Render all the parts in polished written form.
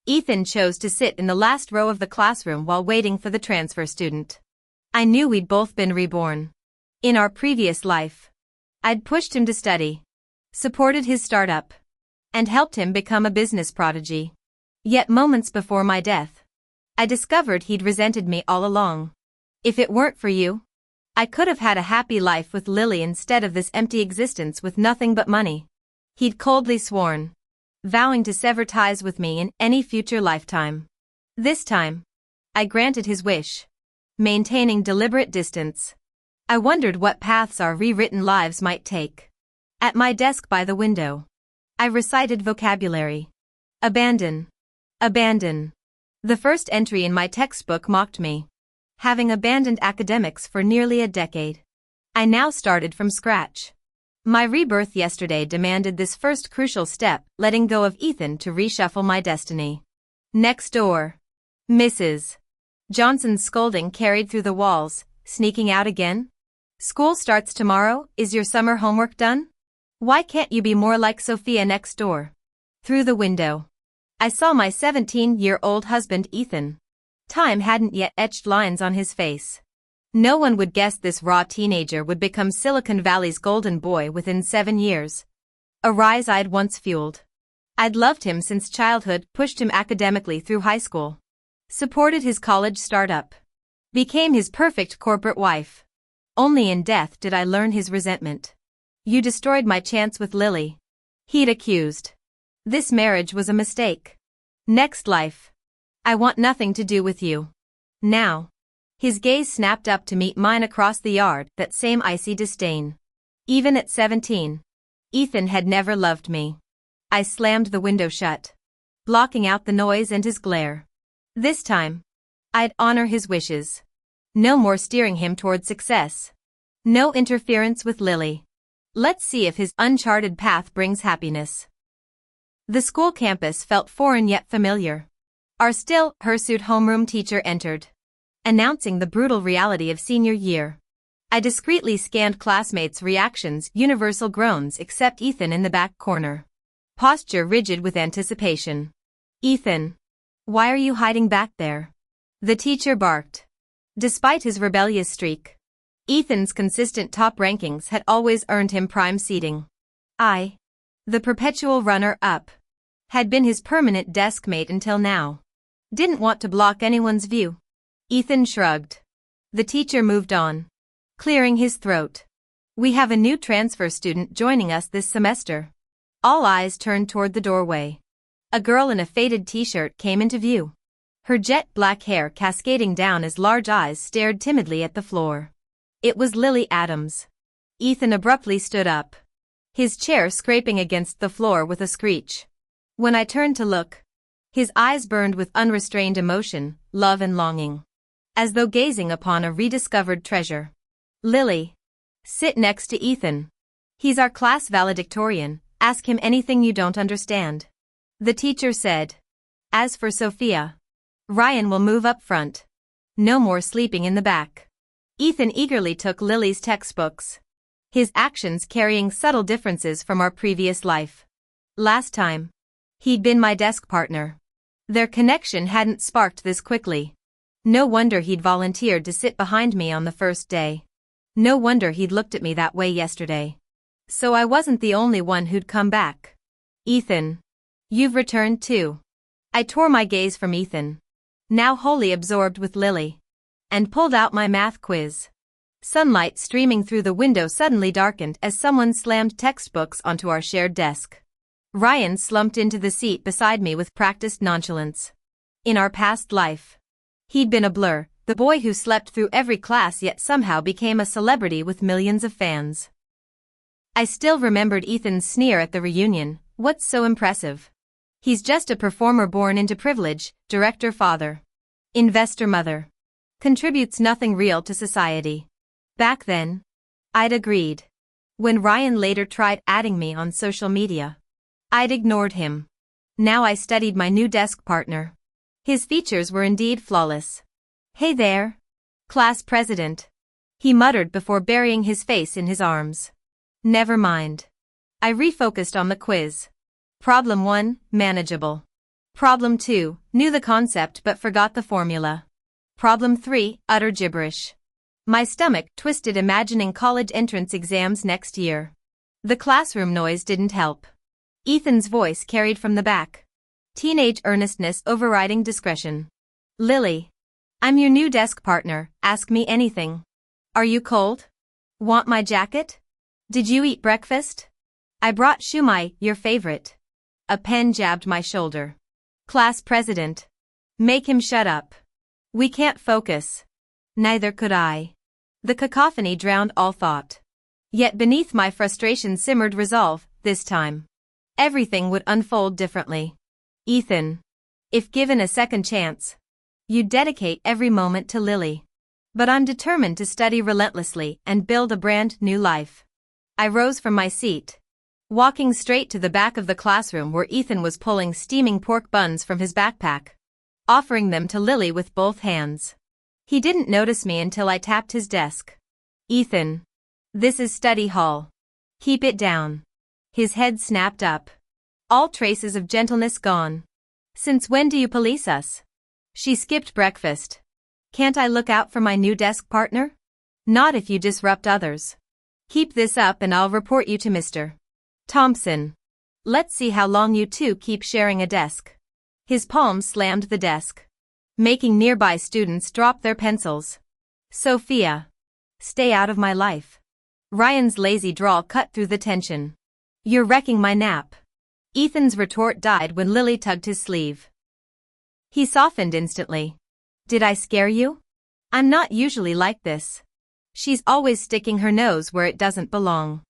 Ethan chose to sit in the last row of the classroom while waiting for the transfer student. I knew we'd both been reborn. In our previous life, I'd pushed him to study, supported his startup, and helped him become a business prodigy. Yet moments before my death, I discovered he'd resented me all along. If it weren't for you, I could have had a happy life with Lily instead of this empty existence with nothing but money. He'd coldly sworn, vowing to sever ties with me in any future lifetime. This time, I granted his wish, maintaining deliberate distance. I wondered what paths our rewritten lives might take. At my desk by the window, I recited vocabulary. Abandon. Abandon. The first entry in my textbook mocked me, having abandoned academics for nearly a decade. I now started from scratch. My rebirth yesterday demanded this first crucial step, letting go of Ethan to reshuffle my destiny. Next door. Mrs. Johnson's scolding carried through the walls, sneaking out again. School starts tomorrow, is your summer homework done? Why can't you be more like Sophia next door? Through the window, I saw my 17-year-old husband Ethan. Time hadn't yet etched lines on his face. No one would guess this raw teenager would become Silicon Valley's golden boy within 7 years. A rise I'd once fueled. I'd loved him since childhood, pushed him academically through high school, supported his college startup, became his perfect corporate wife. Only in death did I learn his resentment. You destroyed my chance with Lily, he'd accused. This marriage was a mistake. Next life, I want nothing to do with you. Now. His gaze snapped up to meet mine across the yard, that same icy disdain. Even at 17, Ethan had never loved me. I slammed the window shut, blocking out the noise and his glare. This time, I'd honor his wishes. No more steering him toward success. No interference with Lily. Let's see if his uncharted path brings happiness. The school campus felt foreign yet familiar. Our still, hirsute homeroom teacher entered, announcing the brutal reality of senior year. I discreetly scanned classmates' reactions, universal groans except Ethan in the back corner, posture rigid with anticipation. Ethan, why are you hiding back there? The teacher barked. Despite his rebellious streak, Ethan's consistent top rankings had always earned him prime seating. I, the perpetual runner-up, had been his permanent desk mate until now. Didn't want to block anyone's view. Ethan shrugged. The teacher moved on, clearing his throat. We have a new transfer student joining us this semester. All eyes turned toward the doorway. A girl in a faded t-shirt came into view, her jet black hair cascading down as large eyes stared timidly at the floor. It was Lily Adams. Ethan abruptly stood up, his chair scraping against the floor with a screech. When I turned to look, his eyes burned with unrestrained emotion, love and longing, as though gazing upon a rediscovered treasure. Lily, sit next to Ethan. He's our class valedictorian, ask him anything you don't understand. The teacher said. As for Sophia, Ryan will move up front. No more sleeping in the back. Ethan eagerly took Lily's textbooks, his actions carrying subtle differences from our previous life. Last time, he'd been my desk partner. Their connection hadn't sparked this quickly. No wonder he'd volunteered to sit behind me on the first day. No wonder he'd looked at me that way yesterday. So I wasn't the only one who'd come back. Ethan, you've returned too. I tore my gaze from Ethan, now wholly absorbed with Lily, and pulled out my math quiz. Sunlight streaming through the window suddenly darkened as someone slammed textbooks onto our shared desk. Ryan slumped into the seat beside me with practiced nonchalance. In our past life, he'd been a blur, the boy who slept through every class yet somehow became a celebrity with millions of fans. I still remembered Ethan's sneer at the reunion. What's so impressive? He's just a performer born into privilege, director father, investor mother. Contributes nothing real to society. Back then, I'd agreed. When Ryan later tried adding me on social media, I'd ignored him. Now I studied my new desk partner. His features were indeed flawless. Hey there, class president, he muttered before burying his face in his arms. Never mind. I refocused on the quiz. Problem 1, manageable. Problem 2, knew the concept but forgot the formula. Problem 3, utter gibberish. My stomach twisted imagining college entrance exams next year. The classroom noise didn't help. Ethan's voice carried from the back. Teenage earnestness overriding discretion. Lily. I'm your new desk partner, ask me anything. Are you cold? Want my jacket? Did you eat breakfast? I brought shumai, your favorite. A pen jabbed my shoulder. Class president. Make him shut up. We can't focus. Neither could I. The cacophony drowned all thought. Yet beneath my frustration simmered resolve, this time. Everything would unfold differently. Ethan. If given a second chance, you'd dedicate every moment to Lily. But I'm determined to study relentlessly and build a brand new life. I rose from my seat, walking straight to the back of the classroom where Ethan was pulling steaming pork buns from his backpack, offering them to Lily with both hands. He didn't notice me until I tapped his desk. Ethan. This is study hall. Keep it down. His head snapped up. All traces of gentleness gone. Since when do you police us? She skipped breakfast. Can't I look out for my new desk partner? Not if you disrupt others. Keep this up and I'll report you to Mr. Thompson. Let's see how long you two keep sharing a desk. His palms slammed the desk, making nearby students drop their pencils. Sophia. Stay out of my life. Ryan's lazy drawl cut through the tension. You're wrecking my nap. Ethan's retort died when Lily tugged his sleeve. He softened instantly. Did I scare you? I'm not usually like this. She's always sticking her nose where it doesn't belong.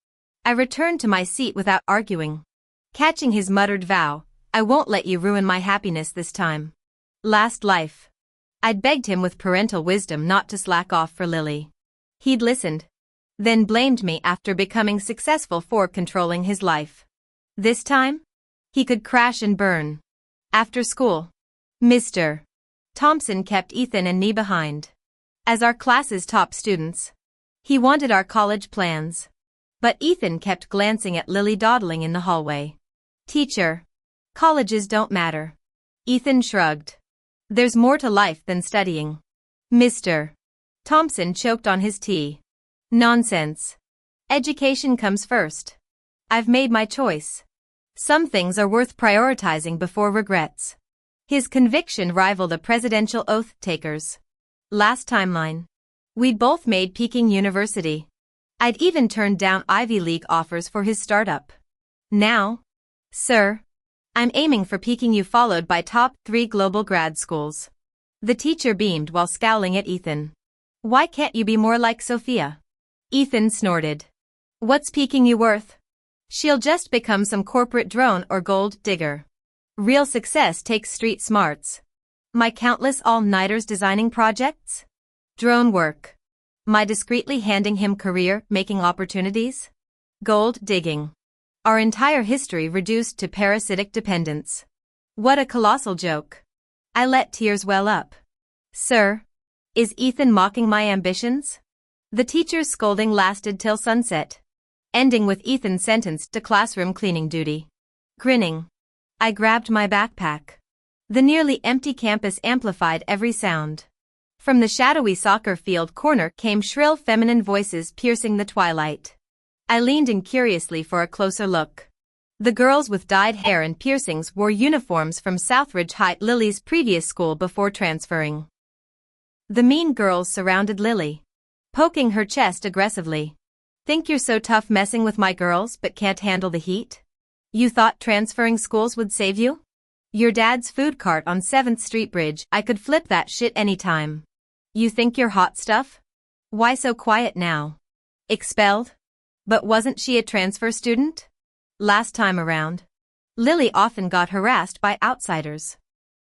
I returned to my seat without arguing. Catching his muttered vow, I won't let you ruin my happiness this time. Last life. I'd begged him with parental wisdom not to slack off for Lily. He'd listened. Then blamed me after becoming successful for controlling his life. This time? He could crash and burn. After school. Mr. Thompson kept Ethan and me behind. As our class's top students. He wanted our college plans. But Ethan kept glancing at Lily dawdling in the hallway. Teacher. Colleges don't matter. Ethan shrugged. There's more to life than studying. Mr. Thompson choked on his tea. Nonsense. Education comes first. I've made my choice. Some things are worth prioritizing before regrets. His conviction rivaled a presidential oath taker's. Last timeline. We'd both made Peking University. I'd even turned down Ivy League offers for his startup. Now, sir, I'm aiming for Peking U followed by top 3 global grad schools. The teacher beamed while scowling at Ethan. Why can't you be more like Sophia? Ethan snorted. What's Peking U worth? She'll just become some corporate drone or gold digger. Real success takes street smarts. My countless all-nighters designing projects? Drone work. My discreetly handing him career-making opportunities? Gold digging. Our entire history reduced to parasitic dependence. What a colossal joke. I let tears well up. Sir, is Ethan mocking my ambitions? The teacher's scolding lasted till sunset, ending with Ethan sentenced to classroom cleaning duty. Grinning, I grabbed my backpack. The nearly empty campus amplified every sound. From the shadowy soccer field corner came shrill feminine voices piercing the twilight. I leaned in curiously for a closer look. The girls with dyed hair and piercings wore uniforms from Southridge High, Lily's previous school before transferring. The mean girls surrounded Lily, poking her chest aggressively. Think you're so tough messing with my girls but can't handle the heat? You thought transferring schools would save you? Your dad's food cart on 7th Street Bridge, I could flip that shit anytime. You think you're hot stuff? Why so quiet now? Expelled? But wasn't she a transfer student? Last time around, Lily often got harassed by outsiders.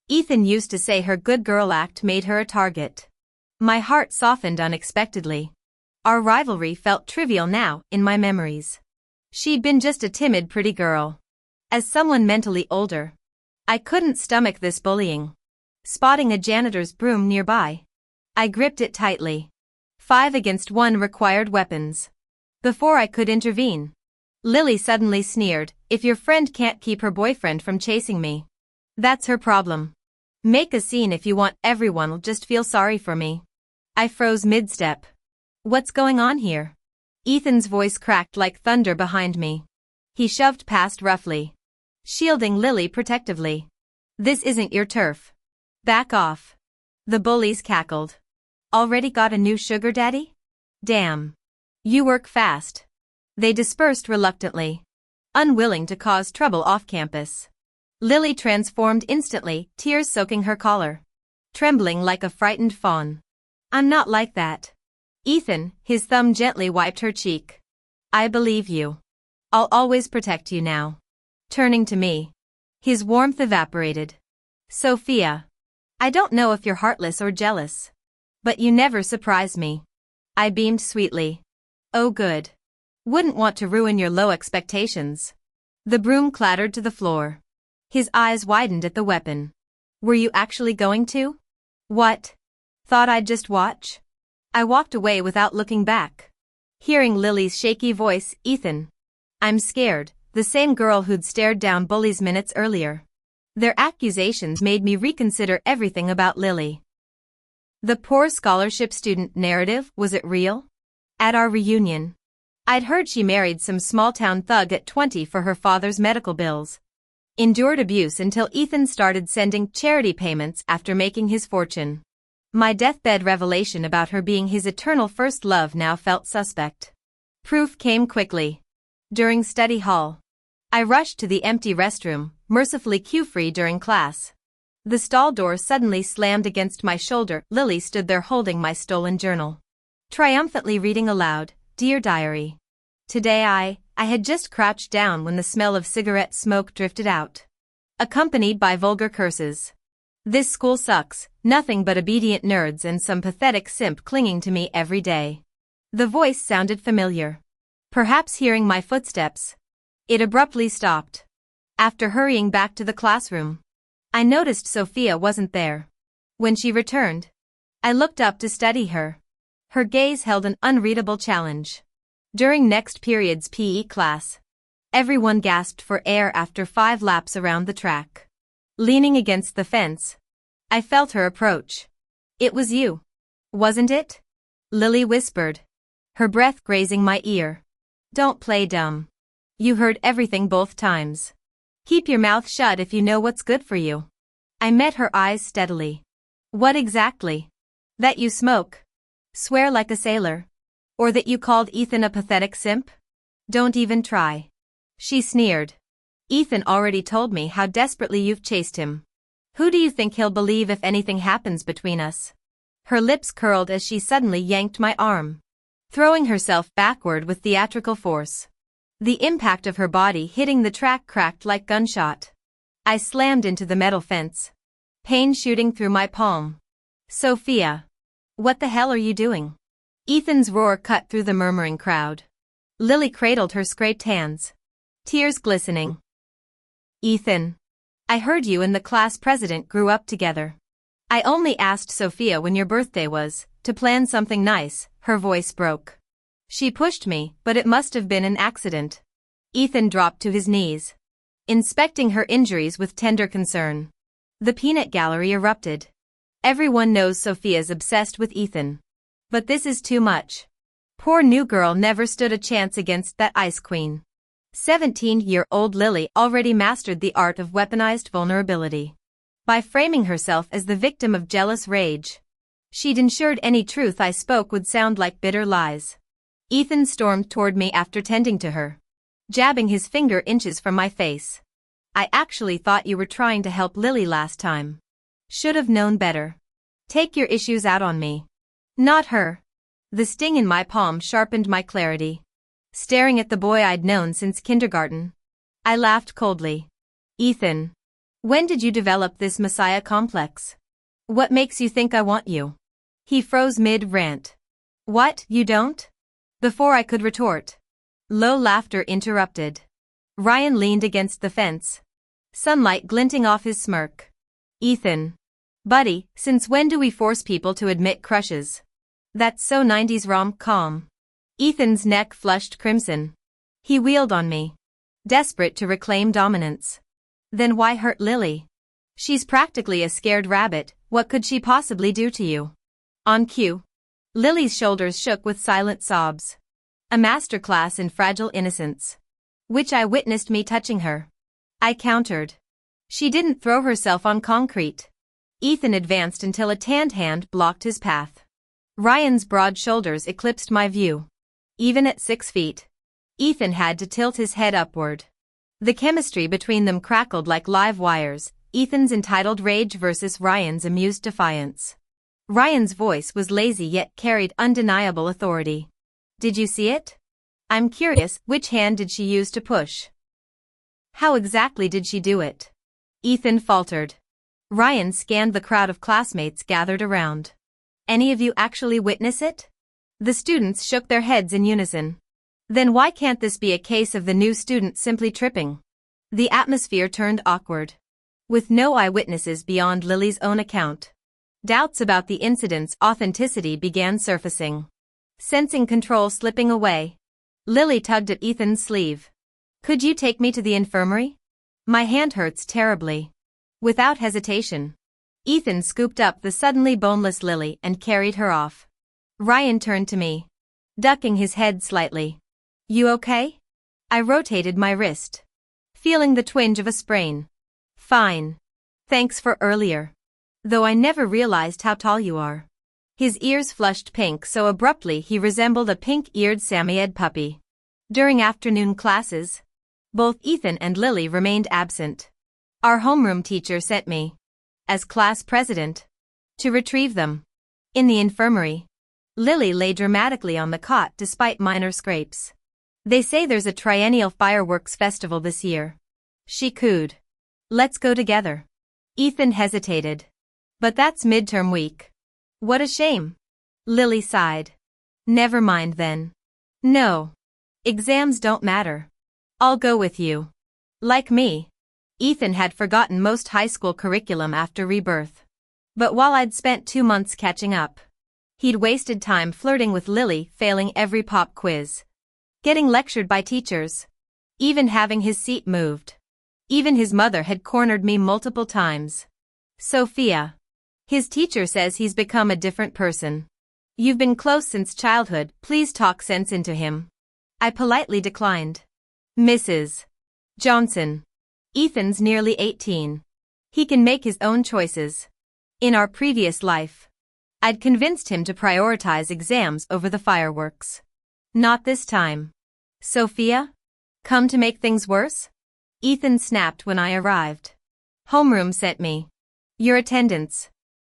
Ethan used to say her good girl act made her a target. My heart softened unexpectedly. Our rivalry felt trivial now in my memories. She'd been just a timid pretty girl. As someone mentally older, I couldn't stomach this bullying. Spotting a janitor's broom nearby, I gripped it tightly. 5 against 1 required weapons. Before I could intervene, Lily suddenly sneered, if your friend can't keep her boyfriend from chasing me, That's her problem. Make a scene if you want, everyone'll just feel sorry for me. I froze mid-step. What's going on here? Ethan's voice cracked like thunder behind me. He shoved past roughly, shielding Lily protectively. This isn't your turf. Back off. The bullies cackled. Already got a new sugar daddy? Damn. You work fast. They dispersed reluctantly, unwilling to cause trouble off campus. Lily transformed instantly, tears soaking her collar, trembling like a frightened fawn. I'm not like that. Ethan, his thumb gently wiped her cheek. I believe you. I'll always protect you now. Turning to me, his warmth evaporated. Sophia. I don't know if you're heartless or jealous, but you never surprise me. I beamed sweetly. Oh good. Wouldn't want to ruin your low expectations. The broom clattered to the floor. His eyes widened at the weapon. Were you actually going to? What? Thought I'd just watch? I walked away without looking back, hearing Lily's shaky voice, Ethan. I'm scared, the same girl who'd stared down bullies minutes earlier. Their accusations made me reconsider everything about Lily. The poor scholarship student narrative, was it real? At our reunion, I'd heard she married some small-town thug at 20 for her father's medical bills. Endured abuse until Ethan started sending charity payments after making his fortune. My deathbed revelation about her being his eternal first love now felt suspect. Proof came quickly. During study hall, I rushed to the empty restroom, mercifully queue-free during class. The stall door suddenly slammed against my shoulder. Lily stood there holding my stolen journal, triumphantly reading aloud, Dear Diary. Today I had just crouched down when the smell of cigarette smoke drifted out, accompanied by vulgar curses. This school sucks, nothing but obedient nerds and some pathetic simp clinging to me every day. The voice sounded familiar. Perhaps hearing my footsteps. It abruptly stopped. After hurrying back to the classroom, I noticed Sophia wasn't there. When she returned, I looked up to study her. Her gaze held an unreadable challenge. During next period's PE class, everyone gasped for air after 5 laps around the track. Leaning against the fence, I felt her approach. It was you, wasn't it? Lily whispered, her breath grazing my ear. Don't play dumb. You heard everything both times. Keep your mouth shut if you know what's good for you. I met her eyes steadily. What exactly? That you smoke? Swear like a sailor? Or that you called Ethan a pathetic simp? Don't even try. She sneered. Ethan already told me how desperately you've chased him. Who do you think he'll believe if anything happens between us? Her lips curled as she suddenly yanked my arm, throwing herself backward with theatrical force. The impact of her body hitting the track cracked like gunshot. I slammed into the metal fence, pain shooting through my palm. Sophia. What the hell are you doing? Ethan's roar cut through the murmuring crowd. Lily cradled her scraped hands, tears glistening. Ethan. I heard you and the class president grew up together. I only asked Sophia when your birthday was, to plan something nice. Her voice broke. She pushed me, but it must have been an accident. Ethan dropped to his knees, inspecting her injuries with tender concern. The peanut gallery erupted. Everyone knows Sophia's obsessed with Ethan. But this is too much. Poor new girl never stood a chance against that ice queen. 17-year-old Lily already mastered the art of weaponized vulnerability. By framing herself as the victim of jealous rage, she'd ensured any truth I spoke would sound like bitter lies. Ethan stormed toward me after tending to her, jabbing his finger inches from my face. I actually thought you were trying to help Lily last time. Should have known better. Take your issues out on me. Not her. The sting in my palm sharpened my clarity. Staring at the boy I'd known since kindergarten, I laughed coldly. Ethan. When did you develop this messiah complex? What makes you think I want you? He froze mid-rant. What, you don't? Before I could retort, low laughter interrupted. Ryan leaned against the fence, sunlight glinting off his smirk. Ethan. Buddy, since when do we force people to admit crushes? That's so 90s rom-com. Ethan's neck flushed crimson. He wheeled on me, desperate to reclaim dominance. Then why hurt Lily? She's practically a scared rabbit, what could she possibly do to you? On cue. Lily's shoulders shook with silent sobs. A masterclass in fragile innocence. Which I witnessed me touching her. I countered. She didn't throw herself on concrete. Ethan advanced until a tanned hand blocked his path. Ryan's broad shoulders eclipsed my view. Even at 6 feet. Ethan had to tilt his head upward. The chemistry between them crackled like live wires, Ethan's entitled rage versus Ryan's amused defiance. Ryan's voice was lazy yet carried undeniable authority. Did you see it? I'm curious, which hand did she use to push? How exactly did she do it? Ethan faltered. Ryan scanned the crowd of classmates gathered around. Any of you actually witness it? The students shook their heads in unison. Then why can't this be a case of the new student simply tripping? The atmosphere turned awkward. With no eyewitnesses beyond Lily's own account. Doubts about the incident's authenticity began surfacing. Sensing control slipping away, Lily tugged at Ethan's sleeve. Could you take me to the infirmary? My hand hurts terribly. Without hesitation, Ethan scooped up the suddenly boneless Lily and carried her off. Ryan turned to me, ducking his head slightly. You okay? I rotated my wrist, feeling the twinge of a sprain. Fine. Thanks for earlier. Though I never realized how tall you are. His ears flushed pink so abruptly he resembled a pink-eared Samoyed puppy. During afternoon classes, both Ethan and Lily remained absent. Our homeroom teacher sent me, as class president, to retrieve them. In the infirmary, Lily lay dramatically on the cot despite minor scrapes. They say there's a triennial fireworks festival this year. She cooed. Let's go together. Ethan hesitated. But that's midterm week. What a shame. Lily sighed. Never mind then. No. Exams don't matter. I'll go with you. Like me, Ethan had forgotten most high school curriculum after Rebirth. But while I'd spent 2 months catching up, he'd wasted time flirting with Lily, failing every pop quiz. Getting lectured by teachers. Even having his seat moved. Even his mother had cornered me multiple times. Sophia. His teacher says he's become a different person. You've been close since childhood, please talk sense into him. I politely declined. Mrs. Johnson. Ethan's nearly 18. He can make his own choices. In our previous life, I'd convinced him to prioritize exams over the fireworks. Not this time. Sophia? Come to make things worse? Ethan snapped when I arrived. Homeroom sent me. Your attendance.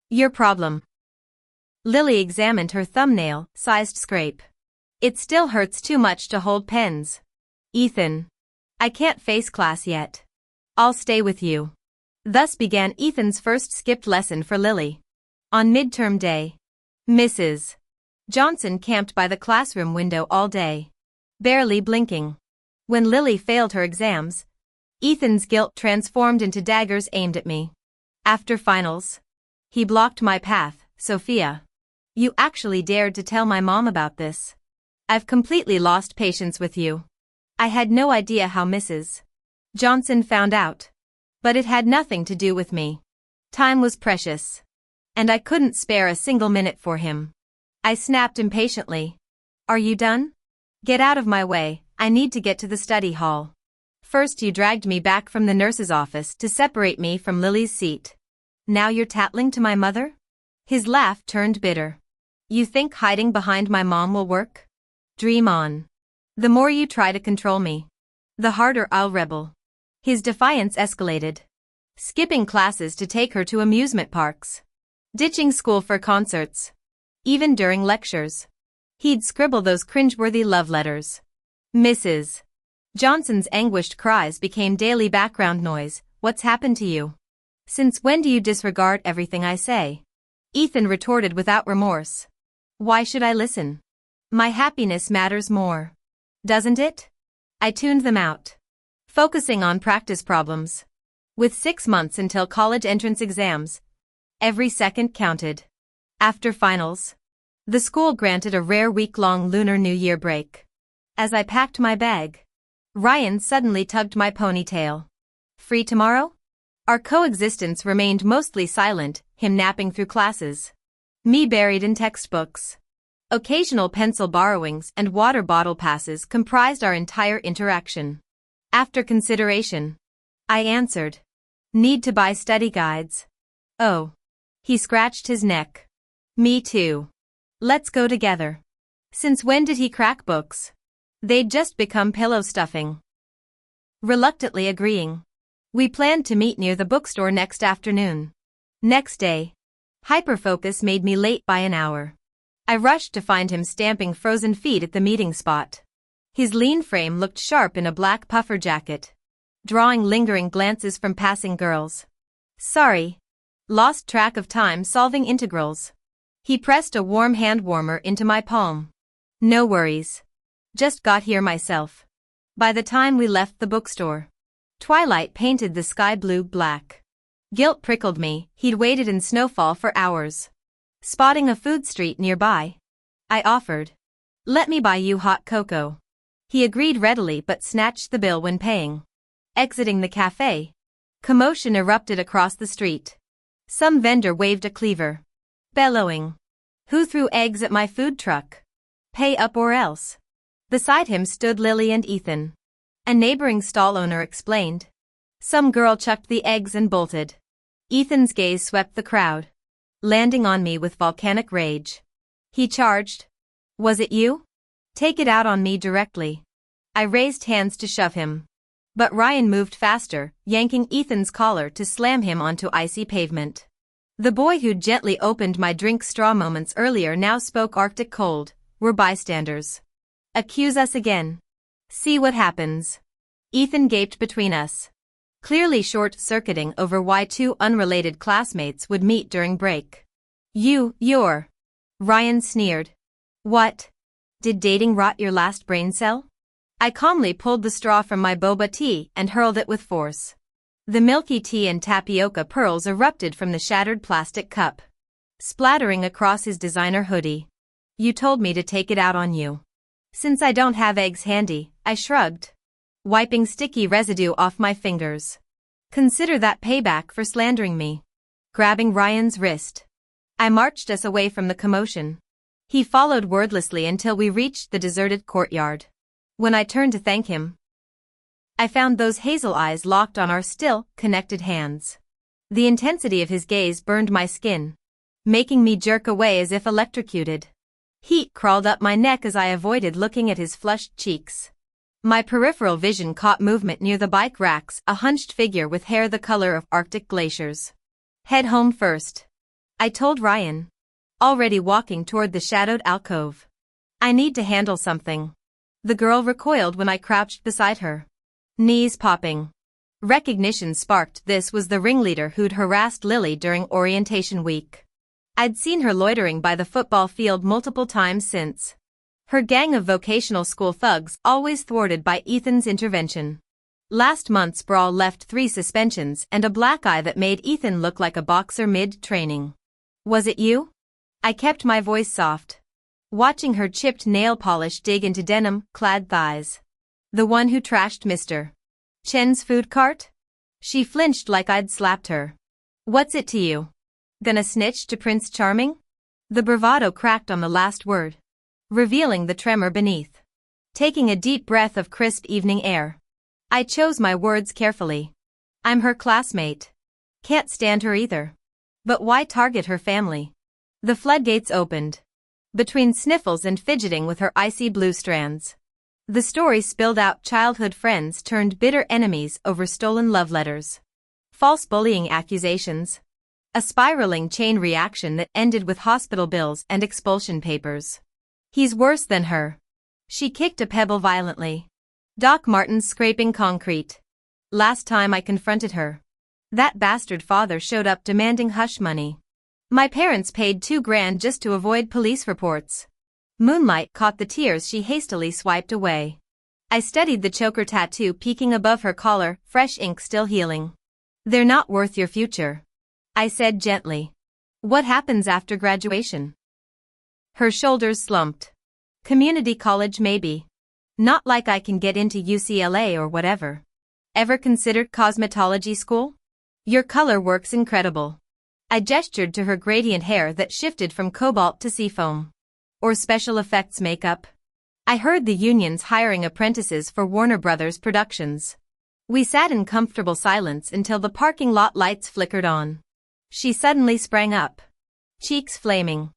Your problem. Lily examined her thumbnail-sized scrape. It still hurts too much to hold pens. Ethan. I can't face class yet. I'll stay with you. Thus began Ethan's first skipped lesson for Lily. On midterm day, Mrs. Johnson camped by the classroom window all day, barely blinking. When Lily failed her exams, Ethan's guilt transformed into daggers aimed at me. After finals, he blocked my path. Sophia. You actually dared to tell my mom about this. I've completely lost patience with you. I had no idea how Mrs. Johnson found out. But it had nothing to do with me. Time was precious. And I couldn't spare a single minute for him. I snapped impatiently. Are you done? Get out of my way, I need to get to the study hall. First you dragged me back from the nurse's office to separate me from Lily's seat. Now you're tattling to my mother? His laugh turned bitter. You think hiding behind my mom will work? Dream on. The more you try to control me, the harder I'll rebel. His defiance escalated. Skipping classes to take her to amusement parks. Ditching school for concerts. Even during lectures. He'd scribble those cringeworthy love letters. Mrs. Johnson's anguished cries became daily background noise. What's happened to you? Since when do you disregard everything I say? Ethan retorted without remorse. Why should I listen? My happiness matters more. Doesn't it? I tuned them out. Focusing on practice problems. With 6 months until college entrance exams, every second counted. After finals, the school granted a rare week-long Lunar New Year break. As I packed my bag, Ryan suddenly tugged my ponytail. Free tomorrow? Our coexistence remained mostly silent, him napping through classes, me buried in textbooks. Occasional pencil borrowings and water bottle passes comprised our entire interaction. After consideration, I answered, "Need to buy study guides." "Oh." He scratched his neck. "Me too. Let's go together." Since when did he crack books? They'd just become pillow stuffing. Reluctantly agreeing, we planned to meet near the bookstore next afternoon. Next day, hyperfocus made me late by an hour. I rushed to find him stamping frozen feet at the meeting spot. His lean frame looked sharp in a black puffer jacket, drawing lingering glances from passing girls. "Sorry. Lost track of time solving integrals." He pressed a warm hand warmer into my palm. "No worries. Just got here myself." By the time we left the bookstore, twilight painted the sky blue black. Guilt prickled me. He'd waited in snowfall for hours. Spotting a food street nearby, I offered, "Let me buy you hot cocoa." He agreed readily but snatched the bill when paying. Exiting the cafe, commotion erupted across the street. Some vendor waved a cleaver, bellowing, "Who threw eggs at my food truck? Pay up or else." Beside him stood Lily and Ethan. A neighboring stall owner explained. Some girl chucked the eggs and bolted. Ethan's gaze swept the crowd, landing on me with volcanic rage. He charged. "Was it you? Take it out on me directly." I raised hands to shove him, but Ryan moved faster, yanking Ethan's collar to slam him onto icy pavement. The boy who'd gently opened my drink straw moments earlier now spoke Arctic cold. "We're bystanders. Accuse us again. See what happens." Ethan gaped between us, clearly short-circuiting over why two unrelated classmates would meet during break. You're..." Ryan sneered. "What? Did dating rot your last brain cell?" I calmly pulled the straw from my boba tea and hurled it with force. The milky tea and tapioca pearls erupted from the shattered plastic cup, splattering across his designer hoodie. "You told me to take it out on you." "Since I don't have eggs handy," I shrugged, wiping sticky residue off my fingers. "Consider that payback for slandering me." Grabbing Ryan's wrist, I marched us away from the commotion. He followed wordlessly until we reached the deserted courtyard. When I turned to thank him, I found those hazel eyes locked on our still, connected hands. The intensity of his gaze burned my skin, making me jerk away as if electrocuted. Heat crawled up my neck as I avoided looking at his flushed cheeks. My peripheral vision caught movement near the bike racks, a hunched figure with hair the color of Arctic glaciers. "Head home first," I told Ryan, already walking toward the shadowed alcove. "I need to handle something." The girl recoiled when I crouched beside her, knees popping. Recognition sparked. This was the ringleader who'd harassed Lily during orientation week. I'd seen her loitering by the football field multiple times since. Her gang of vocational school thugs, always thwarted by Ethan's intervention. Last month's brawl left 3 suspensions and a black eye that made Ethan look like a boxer mid-training. "Was it you?" I kept my voice soft, watching her chipped nail polish dig into denim-clad thighs. "The one who trashed Mr. Chen's food cart?" She flinched like I'd slapped her. "What's it to you? Gonna snitch to Prince Charming?" The bravado cracked on the last word, revealing the tremor beneath. Taking a deep breath of crisp evening air, I chose my words carefully. "I'm her classmate. Can't stand her either. But why target her family?" The floodgates opened. Between sniffles and fidgeting with her icy blue strands, the story spilled out. Childhood friends turned bitter enemies over stolen love letters, false bullying accusations, a spiraling chain reaction that ended with hospital bills and expulsion papers. "He's worse than her." She kicked a pebble violently. Doc Martin's scraping concrete. Last time I confronted her, that bastard father showed up demanding hush money. My parents paid $2,000 just to avoid police reports. Moonlight caught the tears she hastily swiped away. I studied the choker tattoo peeking above her collar, fresh ink still healing. "They're not worth your future," I said gently. "What happens after graduation?" Her shoulders slumped. "Community college maybe. Not like I can get into UCLA or whatever." "Ever considered cosmetology school?" Your color works incredible. I gestured to her gradient hair that shifted from cobalt to seafoam. Or special effects makeup. I heard the union's hiring apprentices for Warner Brothers Productions. We sat in comfortable silence until the parking lot lights flickered on. She suddenly sprang up. Cheeks flaming.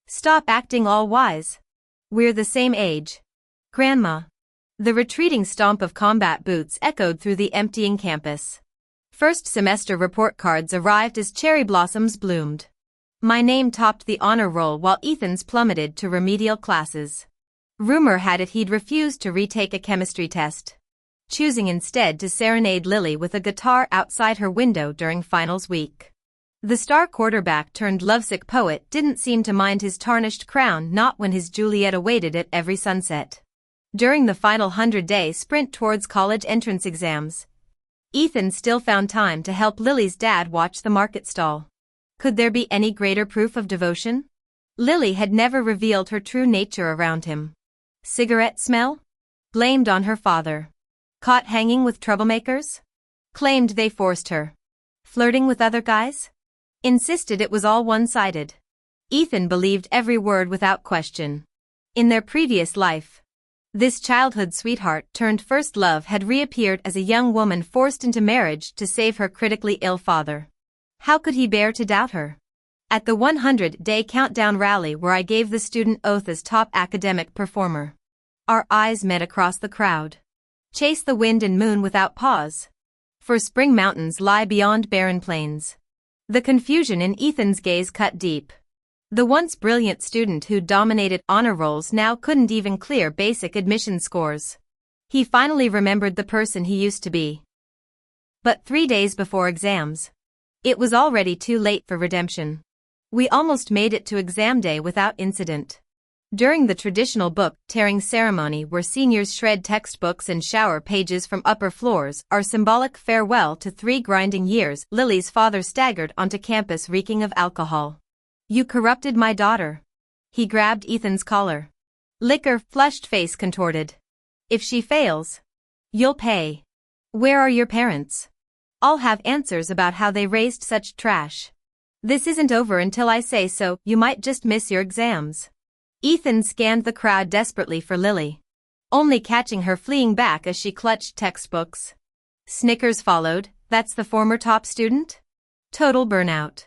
Stop acting all wise. We're the same age. Grandma. The retreating stomp of combat boots echoed through the emptying campus. First semester report cards arrived as cherry blossoms bloomed. My name topped the honor roll while Ethan's plummeted to remedial classes. Rumor had it he'd refused to retake a chemistry test, choosing instead to serenade Lily with a guitar outside her window during finals week. The star quarterback turned lovesick poet didn't seem to mind his tarnished crown, not when his Juliet awaited at every sunset. During the final 100-day sprint towards college entrance exams, Ethan still found time to help Lily's dad watch the market stall. Could there be any greater proof of devotion? Lily had never revealed her true nature around him. Cigarette smell? Blamed on her father. Caught hanging with troublemakers? Claimed they forced her. Flirting with other guys? Insisted it was all one-sided. Ethan believed every word without question. In their previous life, this childhood sweetheart turned first love had reappeared as a young woman forced into marriage to save her critically ill father. How could he bear to doubt her? At the 100-day countdown rally where I gave the student oath as top academic performer, our eyes met across the crowd. Chase the wind and moon without pause. For spring mountains lie beyond barren plains. The confusion in Ethan's gaze cut deep. The once brilliant student who dominated honor rolls now couldn't even clear basic admission scores. He finally remembered the person he used to be. But 3 days before exams, it was already too late for redemption. We almost made it to exam day without incident. During the traditional book-tearing ceremony where seniors shred textbooks and shower pages from upper floors, our symbolic farewell to 3 grinding years, Lily's father staggered onto campus reeking of alcohol. You corrupted my daughter. He grabbed Ethan's collar. Liquor, flushed face contorted. If she fails, you'll pay. Where are your parents? I'll have answers about how they raised such trash. This isn't over until I say so, you might just miss your exams. Ethan scanned the crowd desperately for Lily, only catching her fleeing back as she clutched textbooks. Snickers followed. That's the former top student? Total burnout.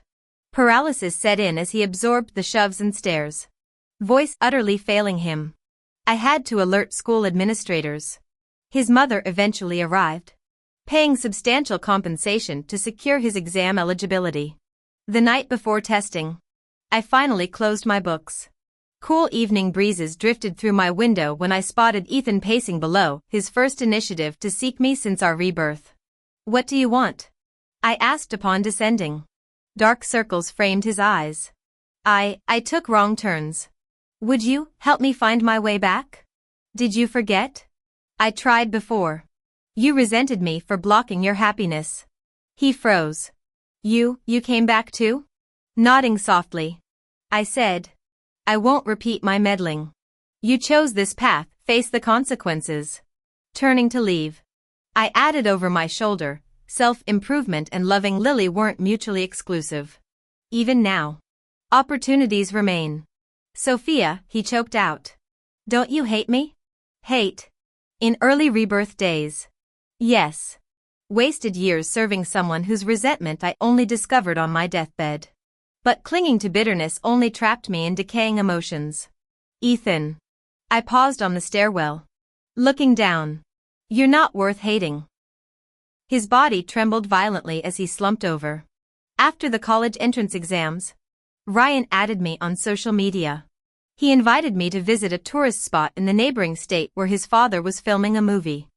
Paralysis set in as he absorbed the shoves and stares. Voice utterly failing him. I had to alert school administrators. His mother eventually arrived, paying substantial compensation to secure his exam eligibility. The night before testing, I finally closed my books. Cool evening breezes drifted through my window when I spotted Ethan pacing below, his first initiative to seek me since our rebirth. What do you want? I asked upon descending. Dark circles framed his eyes. I took wrong turns. Would you help me find my way back? Did you forget? I tried before. You resented me for blocking your happiness. He froze. You came back too? Nodding softly, I said, I won't repeat my meddling. You chose this path, face the consequences. Turning to leave, I added over my shoulder, self-improvement and loving Lily weren't mutually exclusive. Even now, opportunities remain. Sophia, he choked out. Don't you hate me? Hate? In early rebirth days. Yes. Wasted years serving someone whose resentment I only discovered on my deathbed. But clinging to bitterness only trapped me in decaying emotions. Ethan. I paused on the stairwell, looking down. You're not worth hating. His body trembled violently as he slumped over. After the college entrance exams, Ryan added me on social media. He invited me to visit a tourist spot in the neighboring state where his father was filming a movie,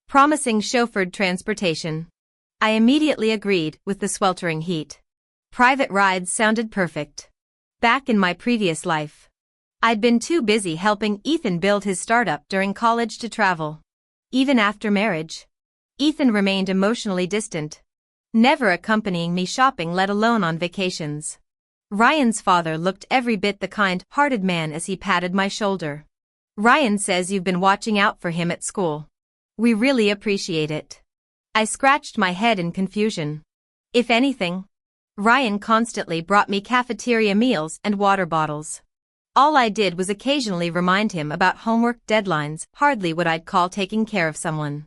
promising chauffeured transportation. I immediately agreed with the sweltering heat. Private rides sounded perfect. Back in my previous life, I'd been too busy helping Ethan build his startup during college to travel. Even after marriage, Ethan remained emotionally distant, never accompanying me shopping, let alone on vacations. Ryan's father looked every bit the kind-hearted man as he patted my shoulder. Ryan says you've been watching out for him at school. We really appreciate it. I scratched my head in confusion. If anything, Ryan constantly brought me cafeteria meals and water bottles. All I did was occasionally remind him about homework deadlines, hardly what I'd call taking care of someone.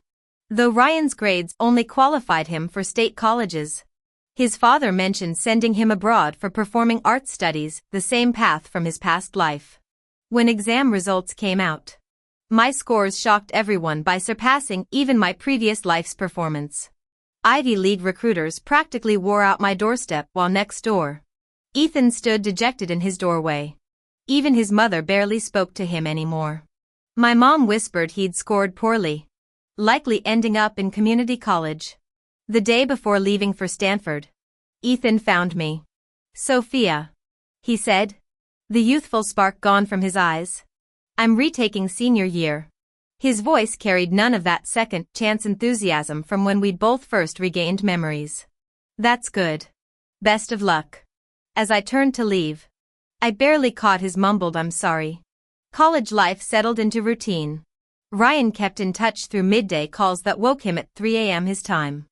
Though Ryan's grades only qualified him for state colleges. His father mentioned sending him abroad for performing arts studies, the same path from his past life. When exam results came out, my scores shocked everyone by surpassing even my previous life's performance. Ivy League recruiters practically wore out my doorstep while next door. Ethan stood dejected in his doorway. Even his mother barely spoke to him anymore. My mom whispered he'd scored poorly, likely ending up in community college. The day before leaving for Stanford, Ethan found me. "Sophia," he said, the youthful spark gone from his eyes. "I'm retaking senior year." His voice carried none of that second-chance enthusiasm from when we'd both first regained memories. "That's good. Best of luck." As I turned to leave, I barely caught his mumbled "I'm sorry." College life settled into routine. Ryan kept in touch through midday calls that woke him at 3 a.m. his time.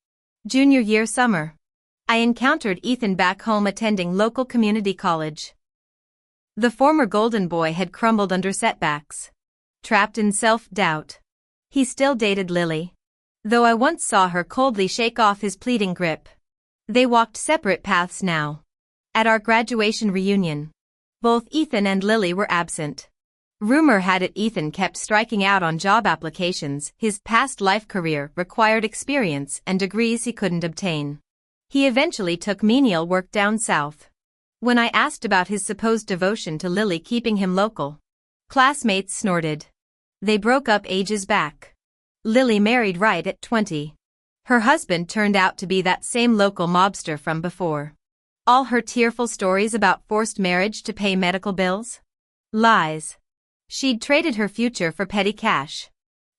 Junior year summer, I encountered Ethan back home attending local community college. The former golden boy had crumbled under setbacks. Trapped in self-doubt. He still dated Lily, though I once saw her coldly shake off his pleading grip. They walked separate paths now. At our graduation reunion, both Ethan and Lily were absent. Rumor had it Ethan kept striking out on job applications. His past life career required experience and degrees he couldn't obtain. He eventually took menial work down south. When I asked about his supposed devotion to Lily keeping him local, classmates snorted. They broke up ages back. Lily married right at 20. Her husband turned out to be that same local mobster from before. All her tearful stories about forced marriage to pay medical bills? Lies. She'd traded her future for petty cash.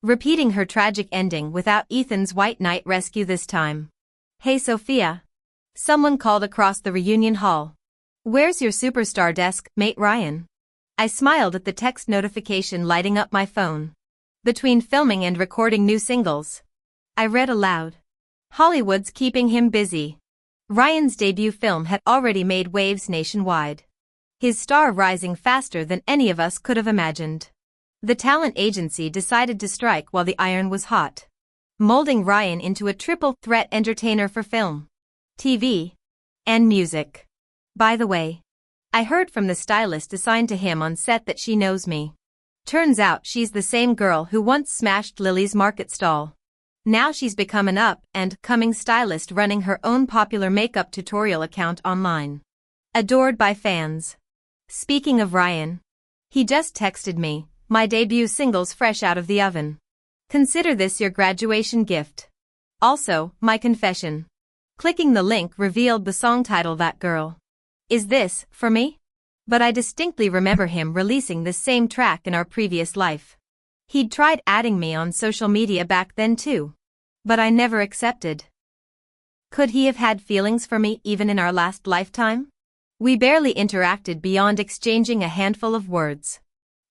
Repeating her tragic ending without Ethan's white knight rescue this time. "Hey Sophia." Someone called across the reunion hall. "Where's your superstar desk mate Ryan?" I smiled at the text notification lighting up my phone. "Between filming and recording new singles," I read aloud. "Hollywood's keeping him busy." Ryan's debut film had already made waves nationwide. His star rising faster than any of us could have imagined. The talent agency decided to strike while the iron was hot, molding Ryan into a triple threat entertainer for film, TV, and music. By the way, I heard from the stylist assigned to him on set that she knows me. Turns out she's the same girl who once smashed Lily's market stall. Now she's become an up-and-coming stylist running her own popular makeup tutorial account online. Adored by fans. Speaking of Ryan, he just texted me, "My debut single's fresh out of the oven. Consider this your graduation gift." Also, my confession. Clicking the link revealed the song title "That Girl." Is this for me? But I distinctly remember him releasing the same track in our previous life. He'd tried adding me on social media back then too. But I never accepted. Could he have had feelings for me even in our last lifetime? We barely interacted beyond exchanging a handful of words.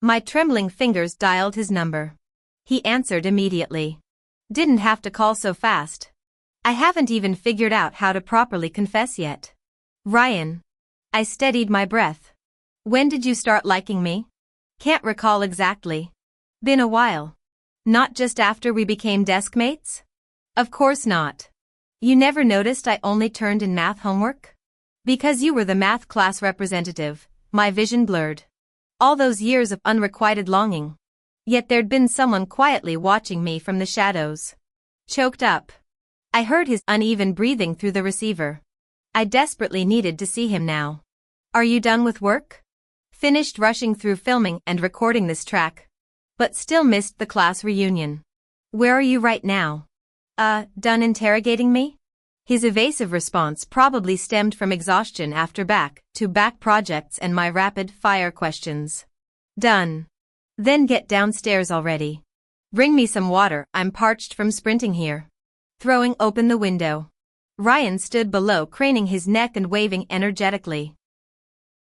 My trembling fingers dialed his number. He answered immediately. Didn't have to call so fast. I haven't even figured out how to properly confess yet. "Ryan." I steadied my breath. "When did you start liking me?" "Can't recall exactly. Been a while." "Not just after we became desk mates?" "Of course not. You never noticed I only turned in math homework?" "Because you were the math class representative," my vision blurred. All those years of unrequited longing. Yet there'd been someone quietly watching me from the shadows. Choked up. I heard his uneven breathing through the receiver. I desperately needed to see him now. "Are you done with work?" "Finished rushing through filming and recording this track. But still missed the class reunion." "Where are you right now?" Done interrogating me?" His evasive response probably stemmed from exhaustion after back-to-back projects and my rapid-fire questions. "Done." "Then get downstairs already. Bring me some water, I'm parched from sprinting here." Throwing open the window, Ryan stood below, craning his neck and waving energetically.